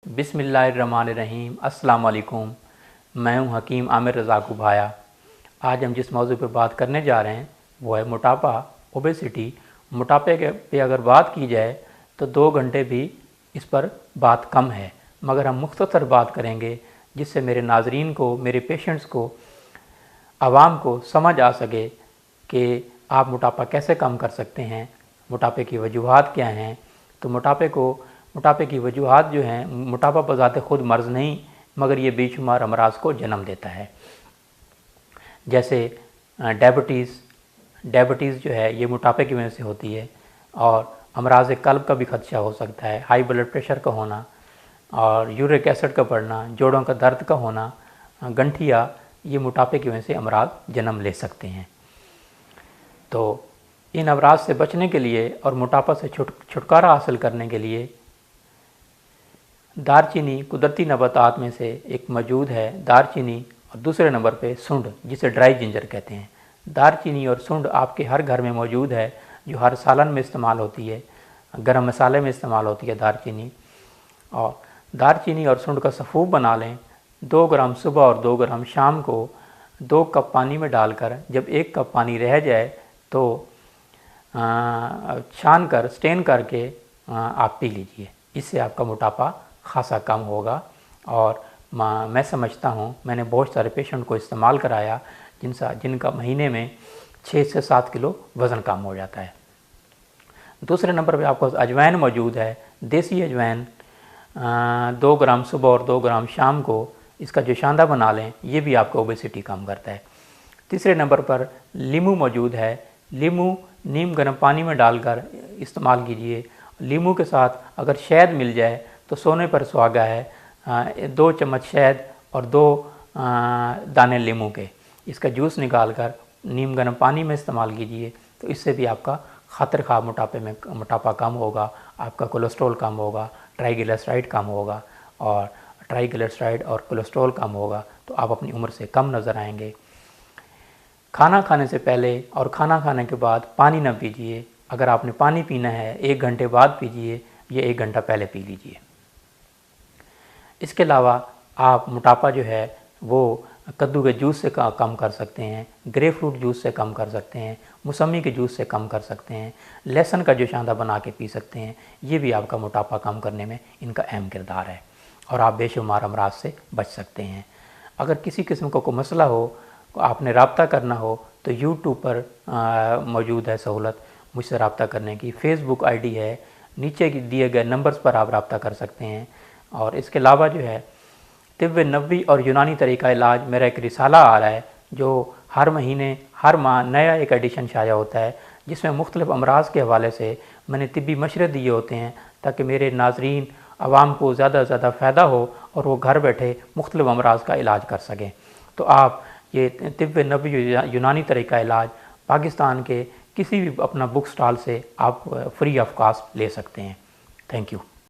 बिस्मिल्लाहिर्रहमानिर्रहीम। अस्सलाम वालेकुम। मैं हूं हकीम आमिर रज़ा कुभाया। आज हम जिस मौजू पर बात करने जा रहे हैं वो है मोटापा, ओबेसिटी। मोटापे के पे अगर बात की जाए तो 2 घंटे भी इस पर बात कम है, मगर हम मुख्तसर बात करेंगे जिससे मेरे नाजरीन को, मेरे पेशेंट्स को, आवाम को समझ आ सके कि आप मोटापा कैसे कम कर सकते हैं, मोटापे की वजूहात क्या हैं। तो मोटापे की वजूहात जो हैं, मोटापा बज़ाते ख़ुद मर्ज़ नहीं मगर ये बेशुमार अमराज को जन्म देता है। जैसे डायबिटीज़ जो है ये मोटापे की वजह से होती है, और अमराज कल्ब का भी खदशा हो सकता है, हाई ब्लड प्रेशर का होना और यूरिक एसिड का बढ़ना, जोड़ों का दर्द का होना, गंठिया, ये मोटापे की वजह से अमराज जन्म ले सकते हैं। तो इन अमराज से बचने के लिए और मोटापा से छुटकारा हासिल करने के लिए दारचीनी कुदरती नबातात में से एक मौजूद है। दारचीनी और दूसरे नंबर पे सूंड, जिसे ड्राई जिंजर कहते हैं। दारचीनी और सूंड आपके हर घर में मौजूद है, जो हर सालन में इस्तेमाल होती है, गरम मसाले में इस्तेमाल होती है दारचीनी। और दारचीनी और सूंड का सफ़ूफ बना लें। 2 ग्राम सुबह और 2 ग्राम शाम को 2 कप पानी में डालकर, जब 1 कप पानी रह जाए तो छान कर, स्टेन करके आप पी लीजिए। इससे आपका मोटापा खासा कम होगा। और मैं समझता हूँ, मैंने बहुत सारे पेशेंट को इस्तेमाल कराया जिनका महीने में 6 से 7 किलो वज़न कम हो जाता है। दूसरे नंबर पे आपको अजवाइन मौजूद है, देसी अजवाइन। 2 ग्राम सुबह और 2 ग्राम शाम को इसका जोशांदा बना लें, ये भी आपको ओबेसिटी कम करता है। तीसरे नंबर पर लीमू मौजूद है। लीमू नीम गर्म पानी में डालकर इस्तेमाल कीजिए। लीमू के साथ अगर शहद मिल जाए तो सोने पर सुहागा है। 2 चम्मच शहद और 2 दाने लीमू के, इसका जूस निकाल कर नीम गर्म पानी में इस्तेमाल कीजिए। तो इससे भी आपका ख़ातिर ख़्वाह मोटापा कम होगा, आपका कोलेस्ट्रॉल कम होगा, ट्राइग्लिसराइड कम होगा, और ट्राइग्लिसराइड और कोलेस्ट्रॉल कम होगा तो आप अपनी उम्र से कम नज़र आएंगे। खाना खाने से पहले और खाना खाने के बाद पानी न पीजिए। अगर आपने पानी पीना है 1 घंटे बाद पीजिए, या 1 घंटा पहले पी लीजिए। इसके अलावा आप मोटापा जो है वो कद्दू के जूस से कम कर सकते हैं, ग्रेप फ्रूट जूस से कम कर सकते हैं, मौसमी के जूस से कम कर सकते हैं, लहसुन का जोशांदा बना के पी सकते हैं। ये भी आपका मोटापा कम करने में इनका अहम किरदार है, और आप बेशुमार अमराज से बच सकते हैं। अगर किसी किस्म का कोई मसला हो, आपने रब्ता करना हो, तो यूट्यूब पर मौजूद है सहूलत मुझसे रब्ता करने की। फेसबुक आईडी है, नीचे दिए गए नंबर्स पर आप रब्ता कर सकते हैं। और इसके अलावा जो है तिब्बे नबवी और यूनानी तरीका इलाज, मेरा एक रिसाला आ रहा है जो हर महीने, हर माह नया एक एडिशन शाया होता है, जिसमें मुख्तलिफ अमराज के हवाले से मैंने तिब्बी मशवरे दिए होते हैं, ताकि मेरे नाजरीन, आवाम को ज़्यादा से ज़्यादा फ़ायदा हो और वो घर बैठे मुख्तलिफ अमराज का इलाज कर सकें। तो आप ये तिब्बे नबवी यूनानी तरीका इलाज पाकिस्तान के किसी भी अपना बुक स्टॉल से आप फ्री ऑफ कॉस्ट ले सकते हैं। Thank you.